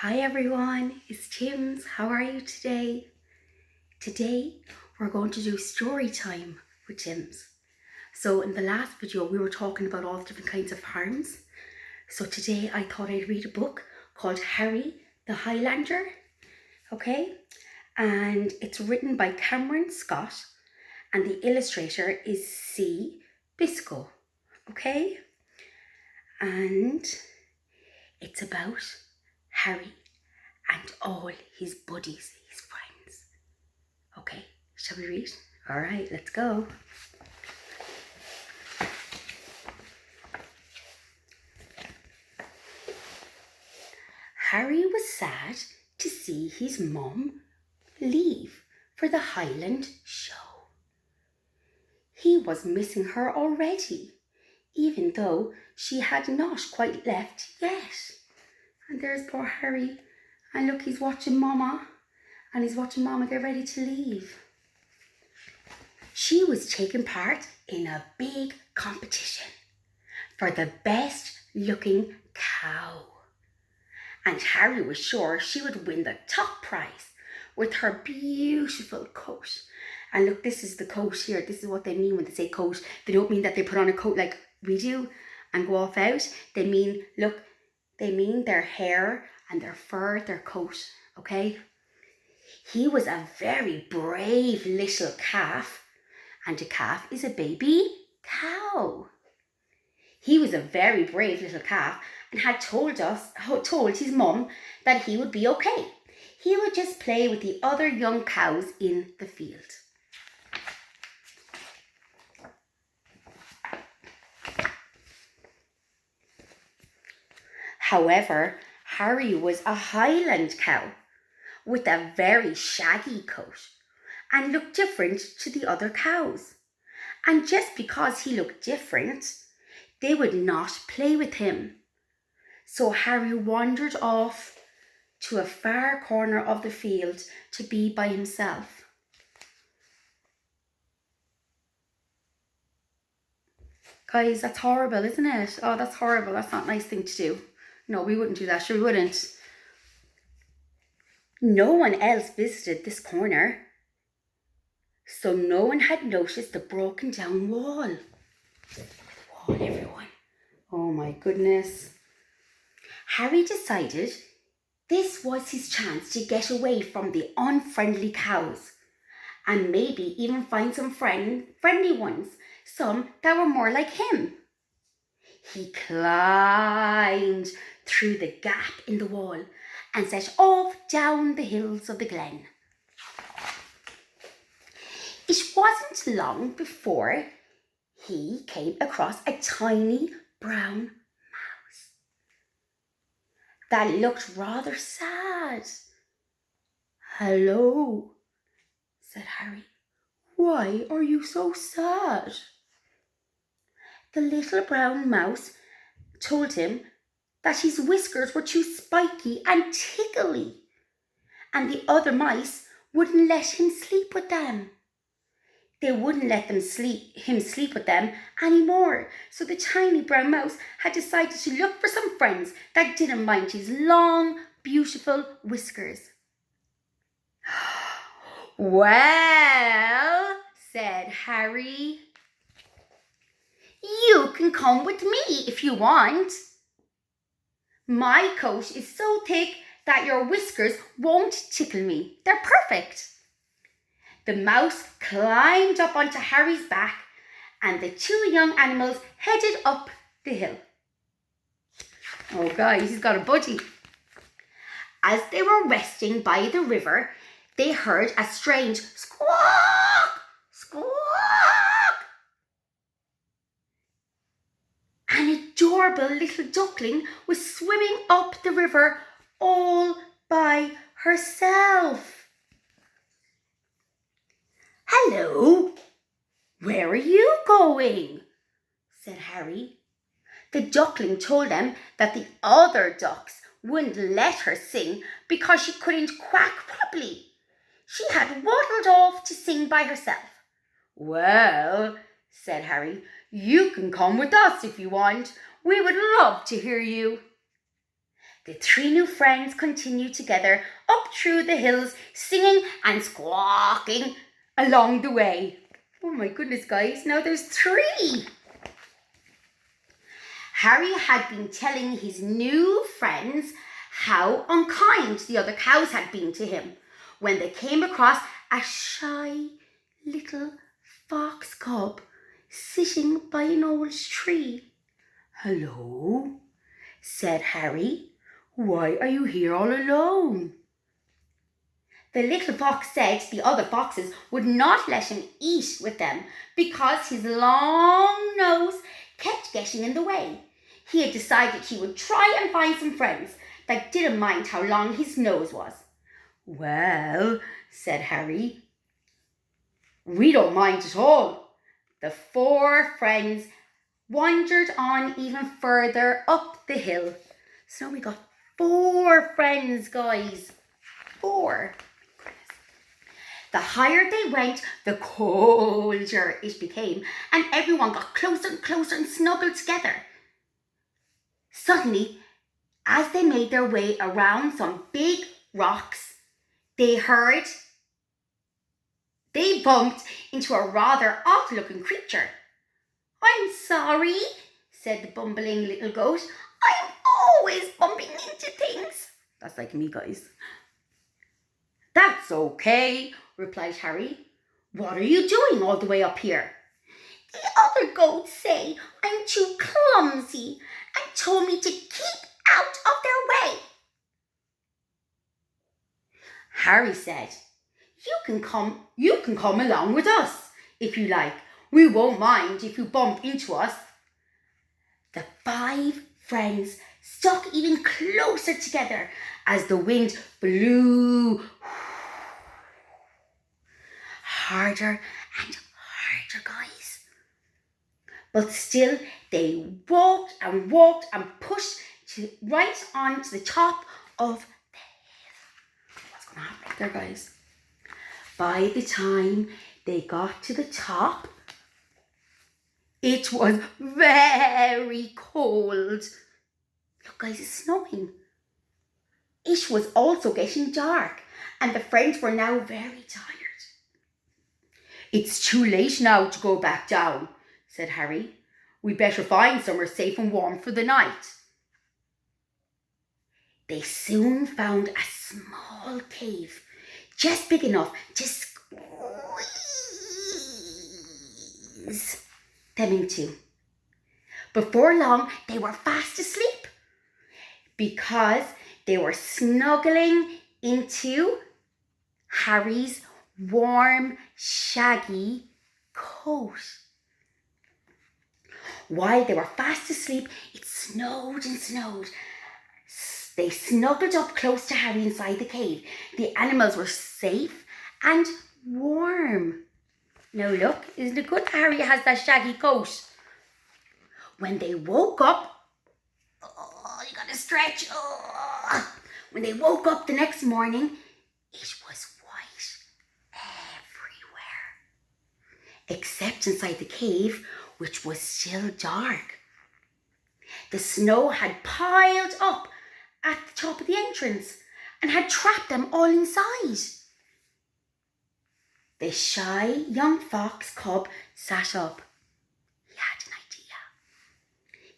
Hi everyone, it's Tims. How are you today? Today we're going to do story time with Tims. So in the last video we were talking about all the different kinds of farms. So today I thought I'd read a book called Harry the Highlander. Okay? And it's written by Cameron Scott and the illustrator is C. Biscoe. Okay? And it's about Harry and all his buddies, his friends. Okay, shall we read? All right, let's go. Harry was sad to see his mum leave for the Highland show. He was missing her already, even though she had not quite left yet. And there's poor Harry. And look, he's watching Mama. And he's watching Mama get ready to leave. She was taking part in a big competition for the best looking cow. And Harry was sure she would win the top prize with her beautiful coat. And look, this is the coat here. This is what they mean when they say coat. They don't mean that they put on a coat like we do and go off out. They mean, look, they mean their hair and their fur, their coat, okay? He was a very brave little calf, and a calf is a baby cow. He was a very brave little calf and had told his mum that he would be okay. He would just play with the other young cows in the field. However, Harry was a Highland cow with a very shaggy coat and looked different to the other cows. And just because he looked different, they would not play with him. So Harry wandered off to a far corner of the field to be by himself. Guys, that's horrible, isn't it? Oh, that's horrible. That's not a nice thing to do. No, we wouldn't do that. Sure, we wouldn't. No one else visited this corner, so no one had noticed the broken down wall. The wall, everyone. Oh my goodness. Harry decided this was his chance to get away from the unfriendly cows and maybe even find some friendly ones, some that were more like him. He climbed through the gap in the wall and set off down the hills of the glen. It wasn't long before he came across a tiny brown mouse that looked rather sad. "Hello," said Harry. "Why are you so sad?" The little brown mouse told him that his whiskers were too spiky and tickly, and the other mice wouldn't let him sleep with them. They wouldn't let him sleep with them anymore. So the tiny brown mouse had decided to look for some friends that didn't mind his long, beautiful whiskers. "Well," said Harry, "you can come with me if you want. My coat is so thick that your whiskers won't tickle me. They're perfect." The mouse climbed up onto Harry's back and the two young animals headed up the hill. Oh guys, he's got a buddy. As they were resting by the river, they heard a strange squawk, squawk. An adorable little duckling was swimming up the river all by herself. "Hello, where are you going?" said Harry. The duckling told them that the other ducks wouldn't let her sing because she couldn't quack properly. She had waddled off to sing by herself. "Well," said Harry, "you can come with us if you want. We would love to hear you." The three new friends continued together up through the hills, singing and squawking along the way. Oh my goodness, guys, now there's three. Harry had been telling his new friends how unkind the other cows had been to him when they came across a shy little fox cub sitting by an old tree. "Hello," said Harry. "Why are you here all alone?" The little fox said the other foxes would not let him eat with them because his long nose kept getting in the way. He had decided he would try and find some friends that didn't mind how long his nose was. "Well," said Harry, "we don't mind at all." The four friends wandered on even further up the hill. So we got 4 friends, guys. 4. The higher they went, the colder it became, and everyone got closer and closer and snuggled together. Suddenly, as they made their way around some big rocks, they bumped into a rather odd-looking creature. "I'm sorry," said the bumbling little goat. "I'm always bumping into things." That's like me, guys. "That's okay," replied Harry. "What are you doing all the way up here?" "The other goats say I'm too clumsy and told me to keep out of their way." Harry said, You can come along with us if you like. We won't mind if you bump into us." The 5 friends stuck even closer together as the wind blew harder and harder, guys. But still, they walked and walked and pushed right on to the top of the hill. What's going to happen there, guys? By the time they got to the top, it was very cold. Look, guys, it's snowing. It was also getting dark, and the friends were now very tired. "It's too late now to go back down," said Harry. "We better find somewhere safe and warm for the night." They soon found a small cave, just big enough to squeeze them into. Before long, they were fast asleep because they were snuggling into Harry's warm, shaggy coat. While they were fast asleep, it snowed and snowed. They snuggled up close to Harry inside the cave. The animals were safe and warm. Now look, isn't it good Harry has that shaggy coat? When they woke up, you gotta stretch. When they woke up the next morning, it was white everywhere, except inside the cave, which was still dark. The snow had piled up at the top of the entrance and had trapped them all inside. The shy young fox cub sat up. He had an idea.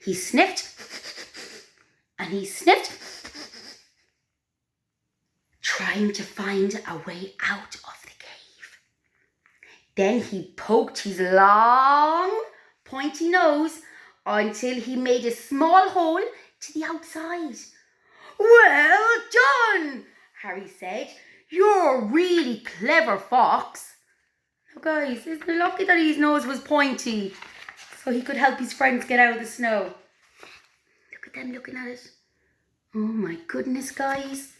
He sniffed and he sniffed, trying to find a way out of the cave. Then he poked his long, pointy nose until he made a small hole to the outside. "Well done," Harry said. "You're a really clever fox." Now guys, isn't it lucky that his nose was pointy so he could help his friends get out of the snow? Look at them looking at it. Oh my goodness, guys.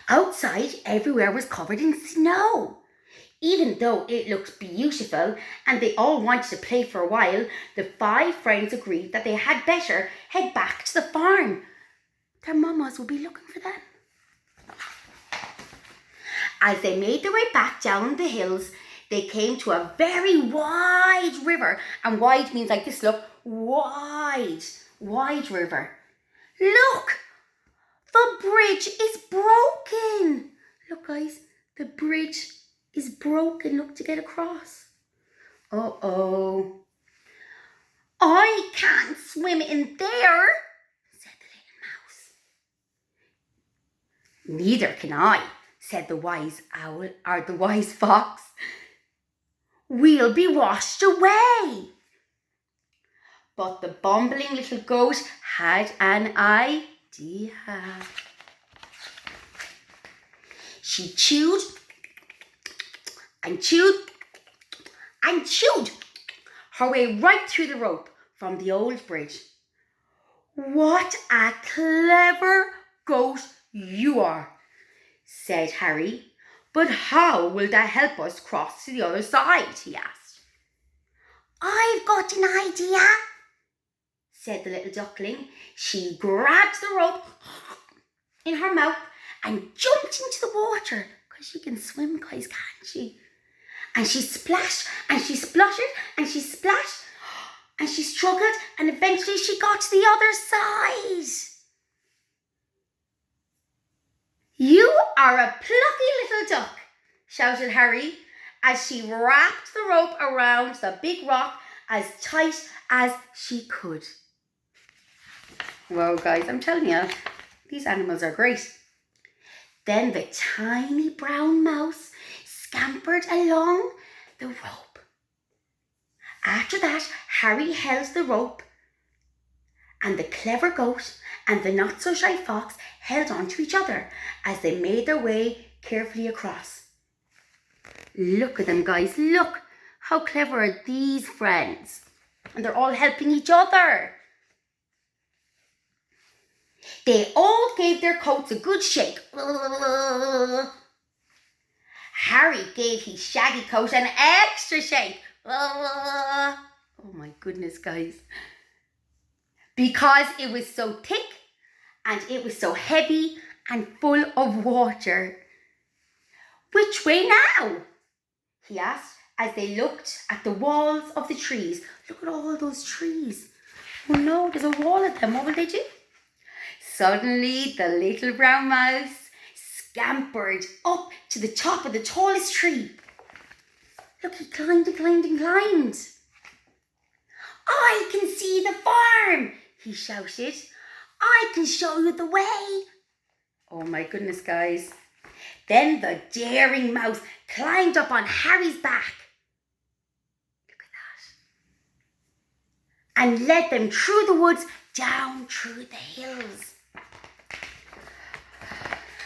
Outside, everywhere was covered in snow. Even though it looked beautiful and they all wanted to play for a while, the 5 friends agreed that they had better head back to the farm. Their mamas would be looking for them. As they made their way back down the hills, they came to a very wide river. And wide means like this, look. Wide river. Look! The bridge is broken. Look, guys, the bridge is broken. Look, to get across. Uh-oh. I can't swim in there, said the little mouse. Neither can I, said the wise owl, or the wise fox. We'll be washed away. But the bumbling little goat had an idea. She chewed and chewed and chewed her way right through the rope from the old bridge. What a clever goat you are, said Harry. But how will that help us cross to the other side? He asked. I've got an idea, said the little duckling. She grabbed the rope in her mouth and jumped into the water, because she can swim, guys, can't she? And she splashed and she spluttered and she splashed and she struggled, and eventually she got to the other side. You are a plucky little duck, shouted Harry, as she wrapped the rope around the big rock as tight as she could. Whoa, guys, I'm telling you, these animals are great. Then the tiny brown mouse scampered along the rope. After that, Harry held the rope, and the clever goat and the not-so-shy fox held on to each other as they made their way carefully across. Look at them, guys. Look how clever are these friends. And they're all helping each other. They all gave their coats a good shake. Harry gave his shaggy coat an extra shake. Oh my goodness, guys. Because it was so thick and it was so heavy and full of water. Which way now? He asked as they looked at the walls of the trees. Look at all those trees. Oh no, there's a wall at them. What will they do? Suddenly, the little brown mouse scampered up to the top of the tallest tree. Look, he climbed and climbed and climbed. I can see the farm, he shouted. I can show you the way. Oh my goodness, guys. Then the daring mouse climbed up on Harry's back. Look at that. And led them through the woods, down through the hills.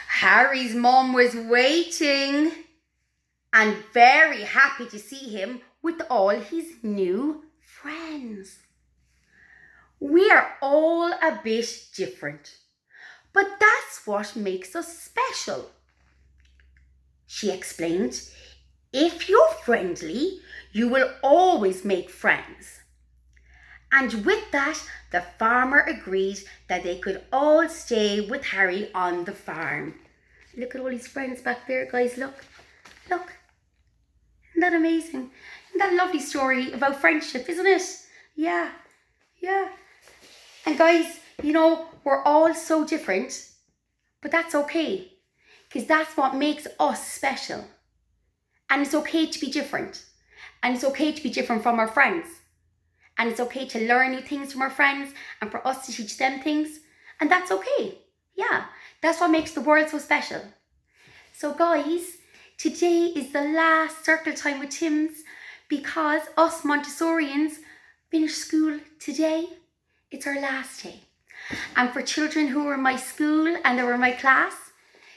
Harry's mum was waiting and very happy to see him with all his new friends. We are all a bit different, but that's what makes us special, she explained. If you're friendly, you will always make friends. And with that, the farmer agreed that they could all stay with Harry on the farm. Look at all his friends back there, guys. Look. Look. Isn't that amazing? Isn't that a lovely story about friendship, isn't it? Yeah. Yeah. And guys, you know, we're all so different, but that's okay, because that's what makes us special. And it's okay to be different. And it's okay to be different from our friends. And it's okay to learn new things from our friends and for us to teach them things. And that's okay. Yeah, that's what makes the world so special. So guys, today is the last circle time with Tim's, because us Montessorians finish school today. It's our last day. And for children who were in my school and they were in my class,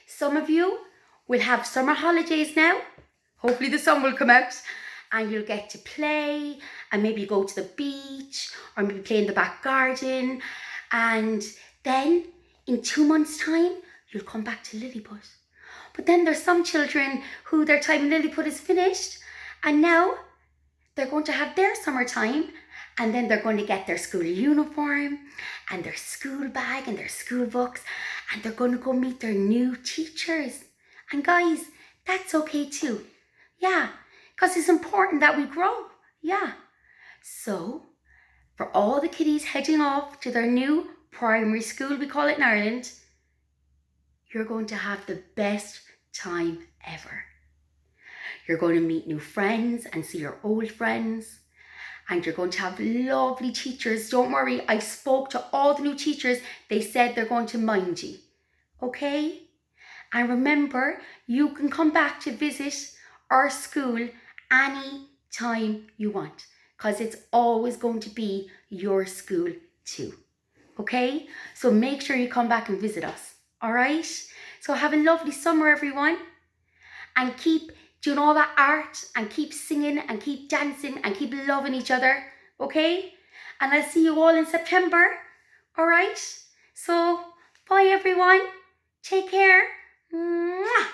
some of you will have summer holidays now. Hopefully the sun will come out and you'll get to play and maybe go to the beach or maybe play in the back garden. And then in 2 months' time, you'll come back to Lilliput. But then there's some children who their time in Lilliput is finished and now they're going to have their summertime, and then they're going to get their school uniform and their school bag and their school books, and they're going to go meet their new teachers. And guys, that's okay too. Yeah, because it's important that we grow. Yeah. So, for all the kiddies heading off to their new primary school, we call it in Ireland, you're going to have the best time ever. You're going to meet new friends and see your old friends. And you're going to have lovely teachers. Don't worry, I spoke to all the new teachers. They said they're going to mind you. Okay? And remember, you can come back to visit our school any time you want, because it's always going to be your school too. Okay? So make sure you come back and visit us. All right? So have a lovely summer, everyone. And keep doing all that art and keep singing and keep dancing and keep loving each other. Okay? And I'll see you all in September. All right? So bye, everyone. Take care. Mwah.